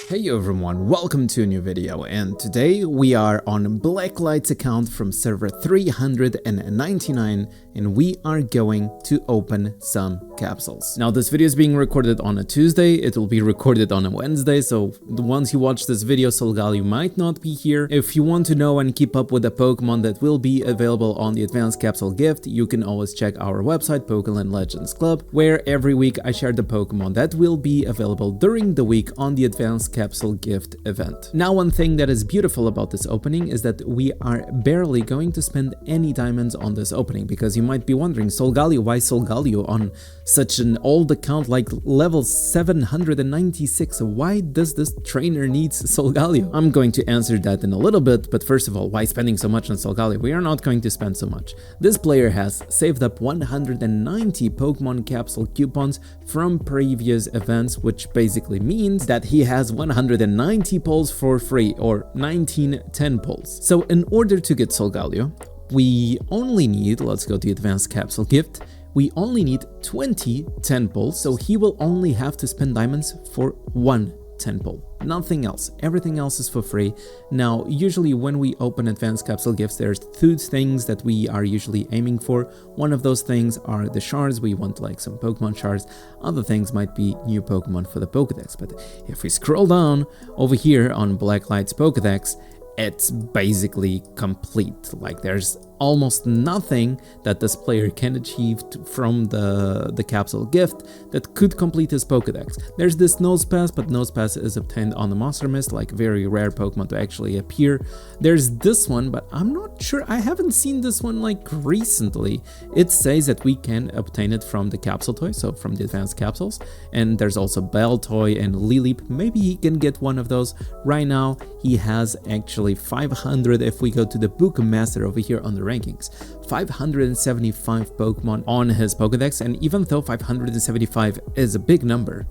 Hey everyone, welcome to a new video, and today we are on Blacklight's account from server 399 and we are going to open some capsules. Now this video is being recorded on a Tuesday, it will be recorded on a Wednesday, so once you watch this video Solgaleo might not be here. If you want to know and keep up with the Pokemon that will be available on the Advanced Capsule Gift, you can always check our website Pokeland Legends Club, where every week I share the Pokemon that will be available during the week on the Advanced Capsule Gift event. Now one thing that is beautiful about this opening is that we are barely going to spend any diamonds on this opening, because you might be wondering, Solgaleo, why Solgaleo on such an old account like level 796? Why does this trainer need Solgaleo? I'm going to answer that in a little bit, but first of all, why spending so much on Solgaleo? We are not going to spend so much. This player has saved up 190 Pokemon capsule coupons from previous events, which basically means that he has 190 pulls for free, or 1910 pulls. So in order to get Solgaleo, we only need, let's go to Advanced Capsule Gift, we only need 20 10 pulls, so he will only have to spend diamonds for one 10 pull. Nothing else. Everything else is for free. Now, usually when we open Advanced Capsule Gifts, there's two things that we are usually aiming for. One of those things are the shards. We want like some Pokemon shards. Other things might be new Pokemon for the Pokedex. But if we scroll down over here on Blacklight's Pokedex, it's basically complete. Like there's almost nothing that this player can achieve from the capsule gift that could complete his Pokedex. There's this Nosepass, but Nosepass is obtained on the Monster Mist, like very rare Pokemon to actually appear. There's this one, but I'm not sure, I haven't seen this one like recently. It says that we can obtain it from the capsule toy, so from the advanced capsules, and there's also Bell Toy and Lileep. Maybe he can get one of those. Right now he has actually 500 if we go to the Book Master over here on the rankings, 575 Pokemon on his Pokedex, and even though 575 is a big number,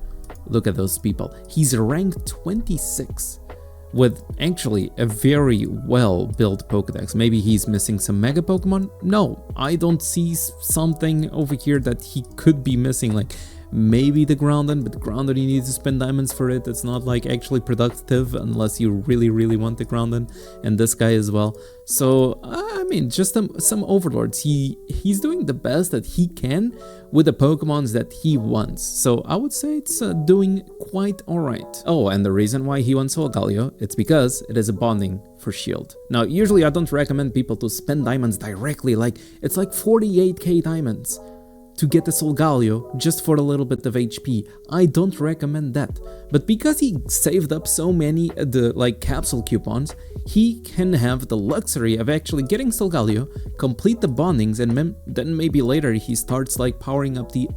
look at those people. He's ranked 26 with actually a very well built Pokedex. Maybe he's missing some Mega Pokemon? No, I don't see something over here that he could be missing, like maybe the Groundon, but the Groundon you need to spend diamonds for it. It's not like actually productive unless you really want the Groundon, and this guy as well. So I mean, just some overlords. He's doing the best that he can with the Pokemons that he wants. So I would say it's doing quite alright. Oh, and the reason why he wants Solgaleo, it's because it is a bonding for Shield. Now usually I don't recommend people to spend diamonds directly, like it's like 48k diamonds to get the Solgaleo just for a little bit of HP. I don't recommend that. But because he saved up so many capsule coupons, he can have the luxury of actually getting Solgaleo, complete the bondings, and then maybe later he starts like powering up the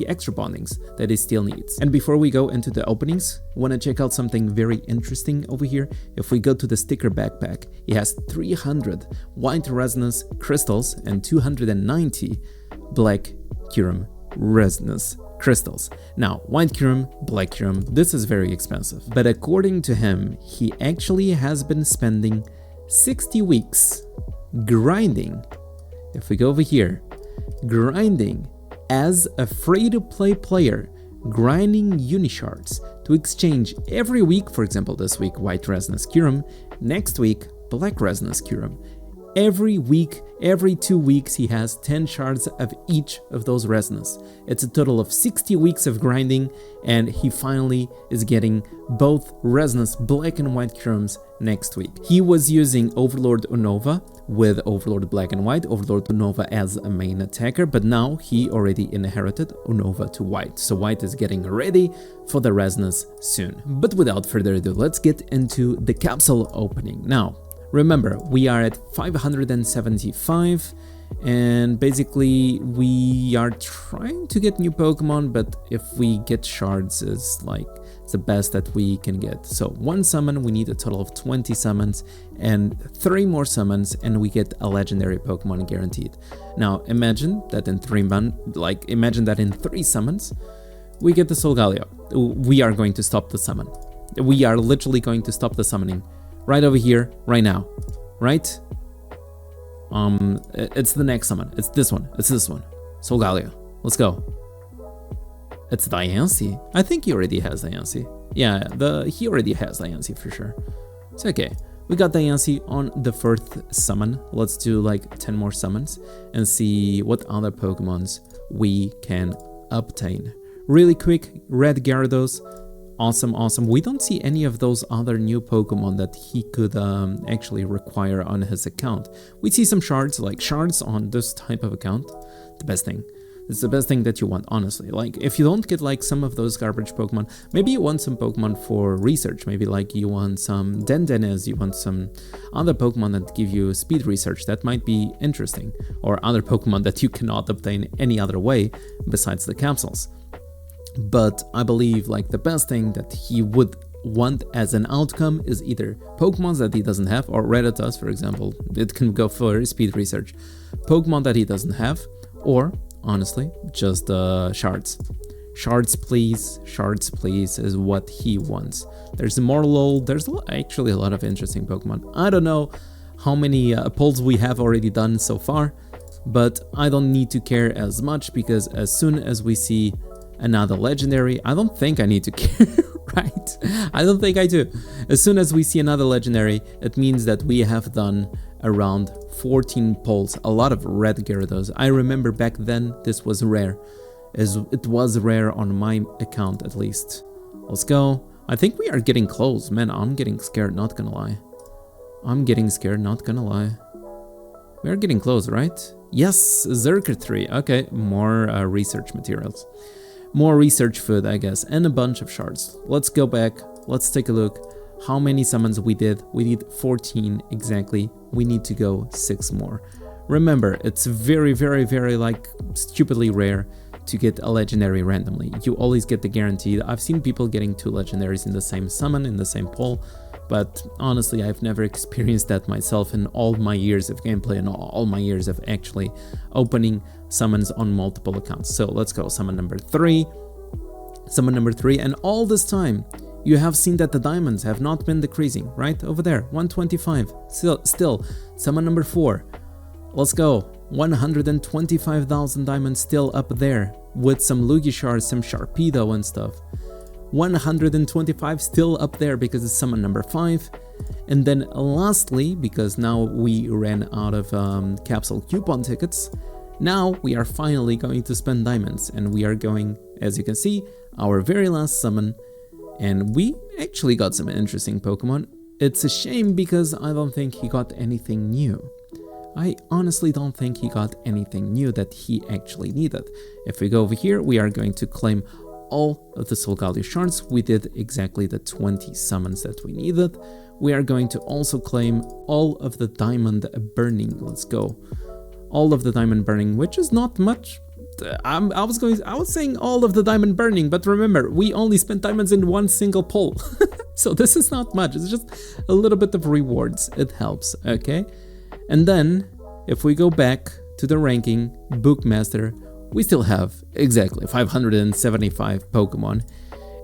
extra bondings that he still needs. And before we go into the openings, want to check out something very interesting over here. If we go to the sticker backpack, he has 300 white resonance crystals and 290 black Kyurem resonance crystals. Now, white Kyurem, black Kyurem, this is very expensive, but according to him, he actually has been spending 60 weeks grinding. If we go over here, grinding as a free-to-play player, grinding Unishards to exchange every week. For example, this week white resonance Kyurem, next week black resonance Kyurem. Every week, every 2 weeks, he has 10 shards of each of those resonance. It's a total of 60 weeks of grinding, and he finally is getting both resonance black and white Kyurems next week. He was using Overlord Unova with Overlord Black and White, Overlord Unova as a main attacker, but now he already inherited Unova to White, so White is getting ready for the resonance soon. But without further ado, let's get into the capsule opening. Now, remember, we are at 575, and basically we are trying to get new Pokemon, but if we get shards, it's like it's the best that we can get. So one summon, we need a total of 20 summons, and 3 more summons, and we get a legendary Pokemon guaranteed. Now imagine that in 3 summons, we get the Solgaleo. We are going to stop the summon. We are literally going to stop the summoning. Right over here, right now, right? It's the next summon. It's this one. Solgaleo. Let's go. It's Diancie. I think he already has Diancie. Yeah, he already has Diancie for sure. It's okay. We got Diancie on the 4th summon. Let's do like 10 more summons and see what other Pokemons we can obtain. Really quick, Red Gyarados. Awesome. We don't see any of those other new Pokemon that he could actually require on his account. We see some shards, like shards on this type of account. The best thing. It's the best thing that you want, honestly. Like, if you don't get like some of those garbage Pokemon, maybe you want some Pokemon for research. Maybe like you want some Dendenes, you want some other Pokemon that give you speed research. That might be interesting. Or other Pokemon that you cannot obtain any other way besides the capsules. But I believe like the best thing that he would want as an outcome is either Pokemon that he doesn't have, or Rattatas, for example. It can go for speed research. Pokemon that he doesn't have, or honestly, just shards. Shards please is what he wants. There's Morlul, there's actually a lot of interesting Pokemon. I don't know how many polls we have already done so far, but I don't need to care as much because as soon as we see another legendary, I don't think I need to care, right? I don't think I do. As soon as we see another legendary, it means that we have done around 14 polls, a lot of Red Gyarados. I remember back then this was rare, as it was rare on my account at least. Let's go. I think we are getting close. Man, I'm getting scared, not gonna lie. We are getting close, right? Yes, Zerker 3. Okay, more research materials. More research food, I guess, and a bunch of shards. Let's go back. Let's take a look. How many summons we did? We did 14 exactly. We need to go 6 more. Remember, it's very like stupidly rare to get a legendary randomly. You always get the guaranteed. I've seen people getting 2 legendaries in the same summon, in the same poll, but honestly, I've never experienced that myself in all my years of gameplay and all my years of actually opening summons on multiple accounts. So let's go, summon number 3. Summon number 3, and all this time, you have seen that the diamonds have not been decreasing, right? Over there, 125. Still, summon number 4. Let's go. 125,000 diamonds still up there with some Lugia shards, some Sharpedo and stuff. 125 still up there because it's summon number 5. And then lastly, because now we ran out of capsule coupon tickets, now we are finally going to spend diamonds, and we are going, as you can see, our very last summon. And we actually got some interesting Pokemon. It's a shame because I don't think he got anything new. I honestly don't think he got anything new that he actually needed. If we go over here, we are going to claim all of the Solgaleo shards. We did exactly the 20 summons that we needed. We are going to also claim all of the diamond burning. Let's go. All of the diamond burning, which is not much. I was saying all of the diamond burning, but remember, we only spent diamonds in one single poll. So this is not much. It's just a little bit of rewards. It helps, okay? And then, if we go back to the ranking, Bookmaster, we still have exactly 575 Pokemon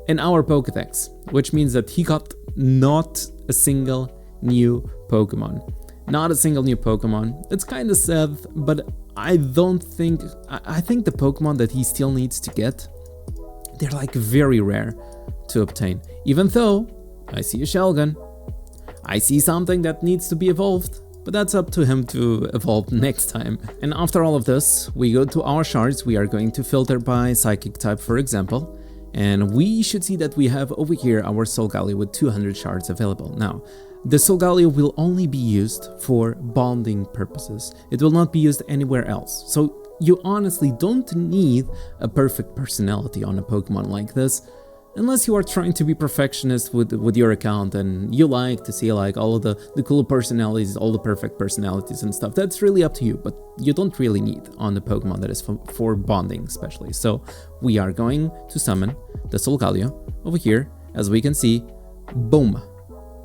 in our Pokedex, which means that he got not a single new Pokemon. Not a single new Pokemon. It's kind of sad, but I think the Pokemon that he still needs to get, they're like very rare to obtain. Even though I see a Shelgon, I see something that needs to be evolved, but that's up to him to evolve next time. And after all of this, we go to our shards. We are going to filter by psychic type, for example, and we should see that we have over here our Solgaleo with 200 shards available. Now, the Solgaleo will only be used for bonding purposes. It will not be used anywhere else. So you honestly don't need a perfect personality on a Pokemon like this, unless you are trying to be perfectionist with your account and you like to see like all of the cool personalities, all the perfect personalities and stuff. That's really up to you, but you don't really need on the Pokemon that is for bonding especially. So we are going to summon the Solgaleo over here. As we can see, boom,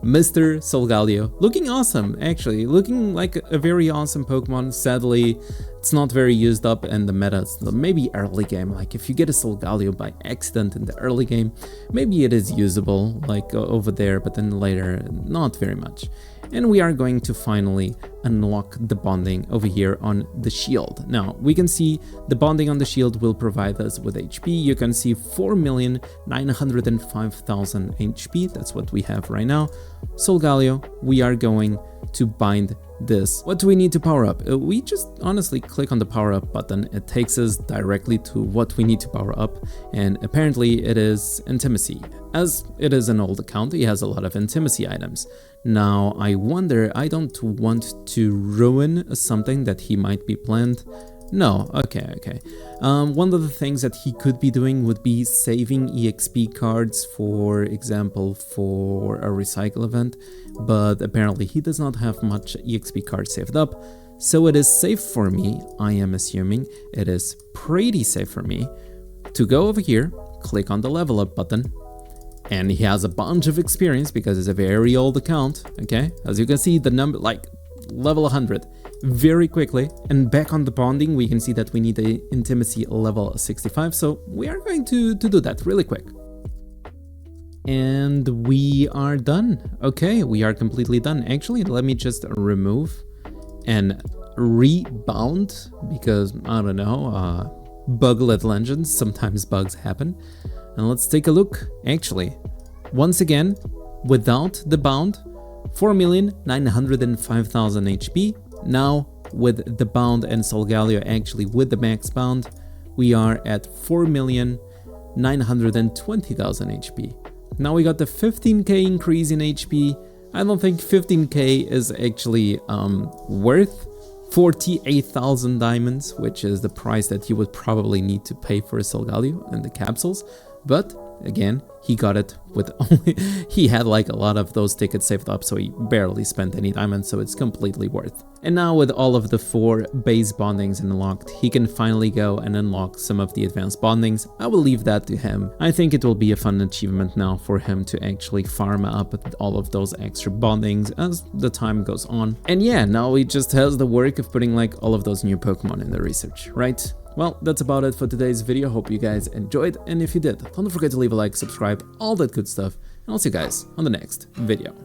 Mr. Solgaleo, looking awesome, actually, looking like a very awesome Pokemon. Sadly, it's not very used up in the meta, maybe early game, like if you get a Solgaleo by accident in the early game, maybe it is usable, like over there, but then later, not very much. and we are going to finally unlock the bonding over here on the shield. Now we can see the bonding on the shield will provide us with HP. You can see 4,905,000 HP. That's what we have right now. Solgaleo, we are going to bind this. What do we need to power up? We just honestly click on the power up button. It takes us directly to what we need to power up, and apparently it is intimacy. As it is an old account, he has a lot of intimacy items. Now I wonder, I don't want to ruin something that he might be planned. No, okay. One of the things that he could be doing would be saving EXP cards, for example, for a recycle event, but apparently he does not have much EXP cards saved up, so it is safe for me, I am assuming, it is pretty safe for me, to go over here, click on the level up button, and he has a bunch of experience because it's a very old account, okay? As you can see, the number, like, level 100 very quickly, and back on the bonding we can see that we need a intimacy level 65, so we are going to do that really quick. And we are done. Okay, we are completely done. Actually, let me just remove and rebound because I don't know, buglet legends, sometimes bugs happen. And let's take a look. Actually, once again, without the bound, 4,905,000 HP. Now with the bound and Solgaleo actually with the max bound, we are at 4,920,000 HP. Now we got the 15k increase in HP. I don't think 15k is actually worth 48,000 diamonds, which is the price that you would probably need to pay for a Solgaleo and the capsules. But again, he got it with only, he had like a lot of those tickets saved up, so he barely spent any diamonds, so it's completely worth. And now with all of the 4 base bondings unlocked, he can finally go and unlock some of the advanced bondings. I will leave that to him. I think it will be a fun achievement now for him to actually farm up all of those extra bondings as the time goes on. And yeah, now he just has the work of putting like all of those new Pokemon in the research, right? Well, that's about it for today's video. Hope you guys enjoyed, and if you did, don't forget to leave a like, subscribe, all that good stuff, and I'll see you guys on the next video.